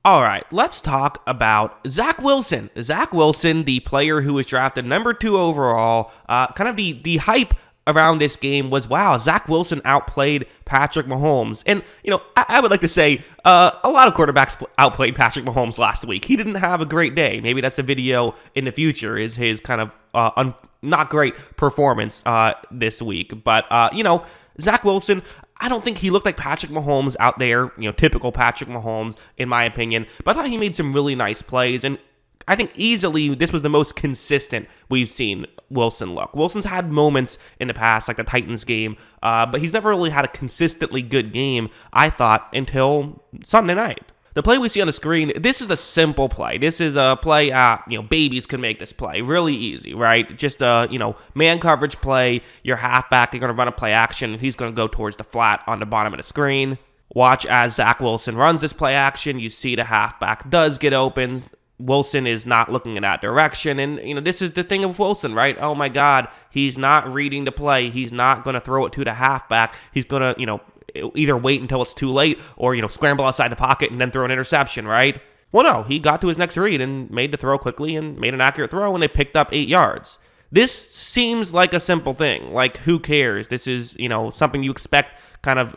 All right, let's talk about Zach Wilson. Zach Wilson, the player who was drafted number 2 overall, kind of the hype around this game was, wow, Zach Wilson outplayed Patrick Mahomes. And, I would like to say a lot of quarterbacks outplayed Patrick Mahomes last week. He didn't have a great day. Maybe that's a video in the future, is his kind of not great performance this week. But, Zach Wilson, I don't think he looked like Patrick Mahomes out there, typical Patrick Mahomes, in my opinion. But I thought he made some really nice plays. And I think easily this was the most consistent we've seen Wilson look. Wilson's had moments in the past, like the Titans game, but he's never really had a consistently good game, I thought, until Sunday night. The play we see on the screen, this is a simple play. This is a play, babies can make this play. Really easy, right? Just a, man coverage play. Your halfback, you're going to run a play action, and he's going to go towards the flat on the bottom of the screen. Watch as Zach Wilson runs this play action. You see the halfback does get open. Wilson is not looking in that direction, and this is the thing of Wilson, right? Oh my God, he's not reading the play. He's not going to throw it to the halfback. He's going to, either wait until it's too late or, scramble outside the pocket and then throw an interception, right? Well, no, he got to his next read and made the throw quickly and made an accurate throw, and they picked up 8 yards. This seems like a simple thing. Like, who cares? This is, something you expect kind of,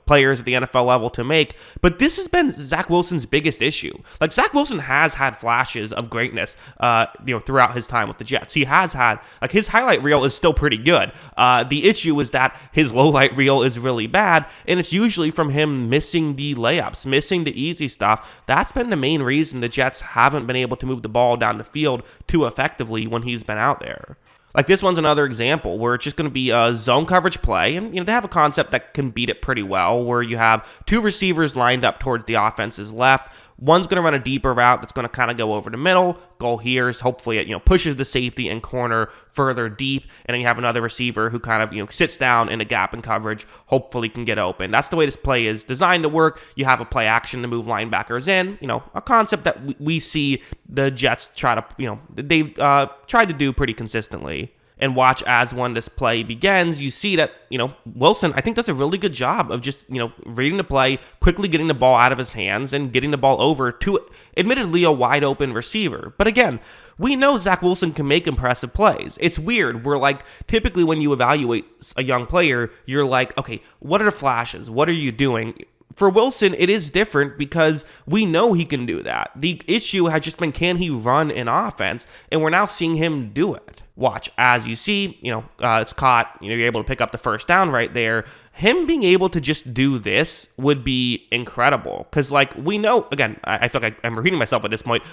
players at the NFL level to make. But this has been Zach Wilson's biggest issue. Like, Zach Wilson has had flashes of greatness, throughout his time with the Jets. He has had, his highlight reel is still pretty good. The issue is that his lowlight reel is really bad, and it's usually from him missing the layups, missing the easy stuff. That's been the main reason the Jets haven't been able to move the ball down the field too effectively when he's been out there. Like, this one's another example where it's just going to be a zone coverage play, and they have a concept that can beat it pretty well, where you have 2 receivers lined up towards the offense's left. One's going to run a deeper route that's going to kind of go over the middle. Goal here is hopefully it pushes the safety and corner further deep, and then you have another receiver who kind of sits down in a gap in coverage, hopefully can get open. That's the way this play is designed to work. You have a play action to move linebackers in, a concept that we see the Jets try to, they've tried to do pretty consistently. And watch as when this play begins, you see that, Wilson, I think, does a really good job of just, reading the play, quickly getting the ball out of his hands and getting the ball over to, admittedly, a wide open receiver. But again, we know Zach Wilson can make impressive plays. It's weird. We're typically when you evaluate a young player, you're like, okay, what are the flashes? What are you doing? For Wilson, it is different because we know he can do that. The issue has just been, can he run an offense? And we're now seeing him do it. Watch, as you see, it's caught, you're able to pick up the first down right there. Him being able to just do this would be incredible. Because, we know, again, I feel like I'm repeating myself at this point,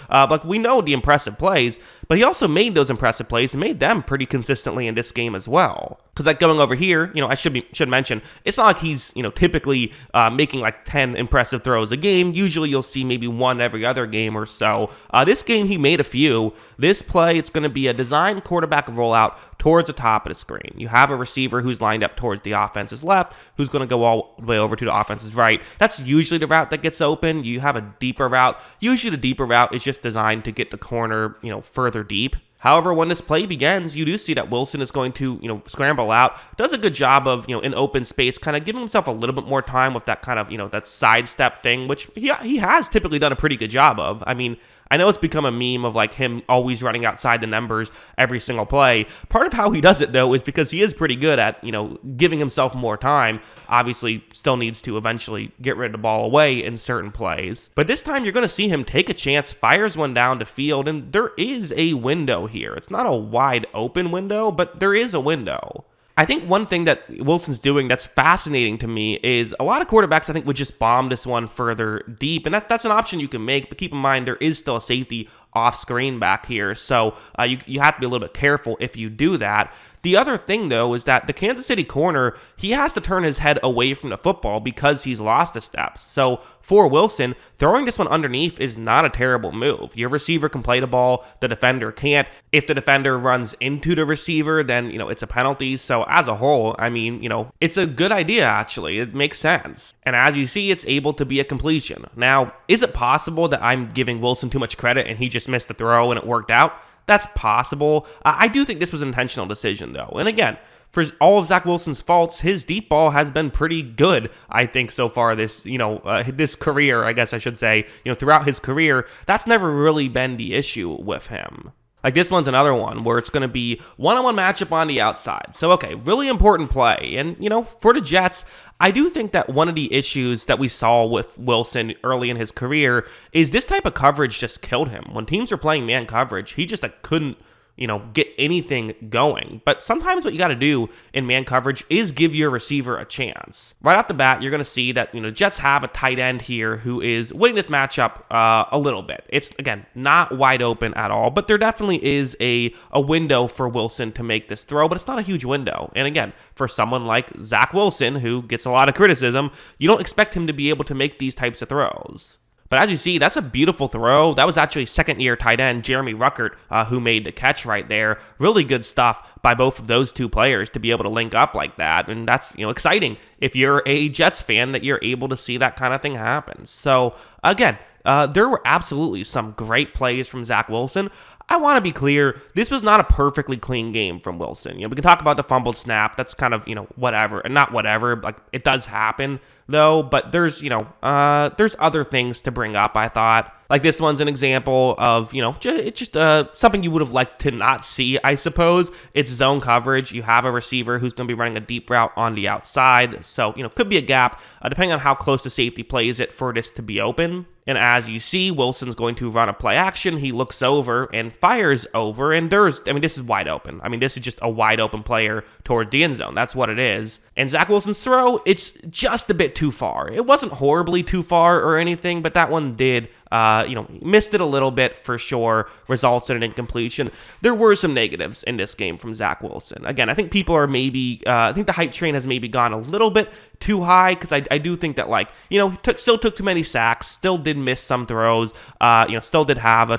we know the impressive plays, but he also made those impressive plays and made them pretty consistently in this game as well. Because, going over here, I should mention, it's not like he's, typically making 10 impressive throws a game. Usually you'll see maybe one every other game or so. This game, he made a few. This play, it's going to be a designed quarterback rollout towards the top of the screen. You have a receiver who's lined up towards the offense's left, who's going to go all the way over to the offense's right. That's usually the route that gets open. You have a deeper route. Usually the deeper route is just designed to get the corner, further deep. However, when this play begins, you do see that Wilson is going to, scramble out, does a good job of, in open space, kind of giving himself a little bit more time with that kind of, that sidestep thing, which he has typically done a pretty good job of. I mean, I know it's become a meme of him always running outside the numbers every single play. Part of how he does it, though, is because he is pretty good at, giving himself more time. Obviously, still needs to eventually get rid of the ball away in certain plays. But this time, you're going to see him take a chance, fires one down to field, and there is a window here. It's not a wide open window, but there is a window. I think one thing that Wilson's doing that's fascinating to me is a lot of quarterbacks, I think, would just bomb this one further deep. And that's an option you can make, but keep in mind there is still a safety off screen back here. So you have to be a little bit careful if you do that. The other thing, though, is that the Kansas City corner, he has to turn his head away from the football because he's lost the steps. So for Wilson, throwing this one underneath is not a terrible move. Your receiver can play the ball, the defender can't. If the defender runs into the receiver, then, it's a penalty. So as a whole, I mean, it's a good idea, actually. It makes sense. And as you see, it's able to be a completion. Now, is it possible that I'm giving Wilson too much credit and he just missed the throw and it worked out? That's possible. I do think this was an intentional decision, though. And again, for all of Zach Wilson's faults, his deep ball has been pretty good, I think, so far this, this career, I guess I should say, throughout his career. That's never really been the issue with him. Like this one's another one where it's going to be one-on-one matchup on the outside. So, okay, really important play. And, for the Jets, I do think that one of the issues that we saw with Wilson early in his career is this type of coverage just killed him. When teams are playing man coverage, he just couldn't get anything going. But sometimes what you got to do in man coverage is give your receiver a chance. Right off the bat, you're going to see that, Jets have a tight end here who is winning this matchup a little bit. It's, again, not wide open at all, but there definitely is a window for Wilson to make this throw, but it's not a huge window. And again, for someone like Zach Wilson, who gets a lot of criticism, you don't expect him to be able to make these types of throws. But as you see, that's a beautiful throw. That was actually second-year tight end Jeremy Ruckert who made the catch right there. Really good stuff by both of those two players to be able to link up like that. And that's, exciting if you're a Jets fan that you're able to see that kind of thing happen. So, again, there were absolutely some great plays from Zach Wilson. I want to be clear, this was not a perfectly clean game from Wilson. We can talk about the fumbled snap. That's kind of, whatever. And not whatever, like it does happen though, but there's other things to bring up, I thought. Like this one's an example of, it's just something you would have liked to not see, I suppose. It's zone coverage. You have a receiver who's going to be running a deep route on the outside. So, could be a gap, depending on how close the safety plays it for this to be open. And as you see, Wilson's going to run a play action. He looks over and fires over. And this is wide open. This is just a wide open player toward the end zone. That's what it is. And Zach Wilson's throw, it's just a bit too far. It wasn't horribly too far or anything, but that one did, missed it a little bit for sure, results in an incompletion. There were some negatives in this game from Zach Wilson. Again, I think people are I think the hype train has maybe gone a little bit too high, because I do think that, still took too many sacks, still did miss some throws, still did have a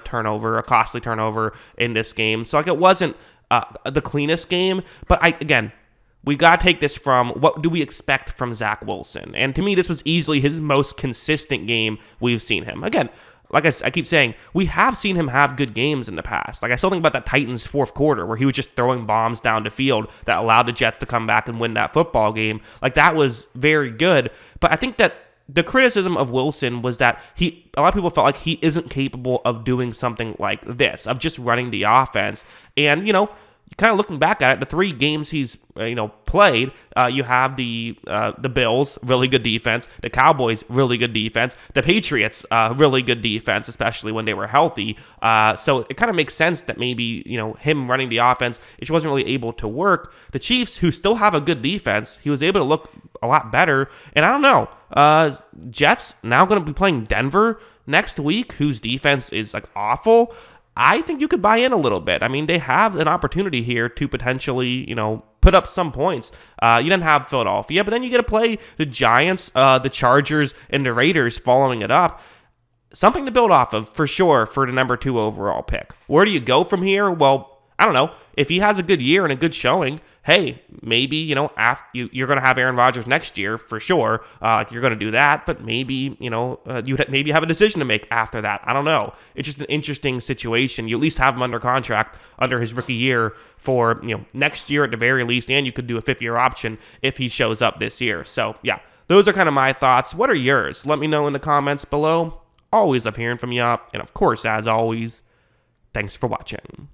costly turnover in this game. So, it wasn't the cleanest game, but we got to take this from what do we expect from Zach Wilson. And to me, this was easily his most consistent game we've seen him. Again, like I keep saying, we have seen him have good games in the past. I still think about that Titans fourth quarter where he was just throwing bombs down the field that allowed the Jets to come back and win that football game. That was very good. But I think that the criticism of Wilson was that a lot of people felt like he isn't capable of doing something like this, of just running the offense. And, kind of looking back at it, the 3 games he's played, you have the Bills, really good defense, the Cowboys, really good defense, the Patriots, really good defense, especially when they were healthy. So it kind of makes sense that maybe him running the offense, it wasn't really able to work. The Chiefs, who still have a good defense, he was able to look a lot better. And I don't know, Jets now going to be playing Denver next week, whose defense is awful. I think you could buy in a little bit. They have an opportunity here to potentially, put up some points. You didn't have Philadelphia, but then you get to play the Giants, the Chargers, and the Raiders following it up. Something to build off of, for sure, for the number 2 overall pick. Where do you go from here? Well, I don't know. If he has a good year and a good showing, hey, maybe, after you're going to have Aaron Rodgers next year for sure. You're going to do that, but maybe, you maybe have a decision to make after that. I don't know. It's just an interesting situation. You at least have him under contract under his rookie year for, next year at the very least, and you could do a 5th-year option if he shows up this year. So, yeah, those are kind of my thoughts. What are yours? Let me know in the comments below. Always love hearing from you. And, of course, as always, thanks for watching.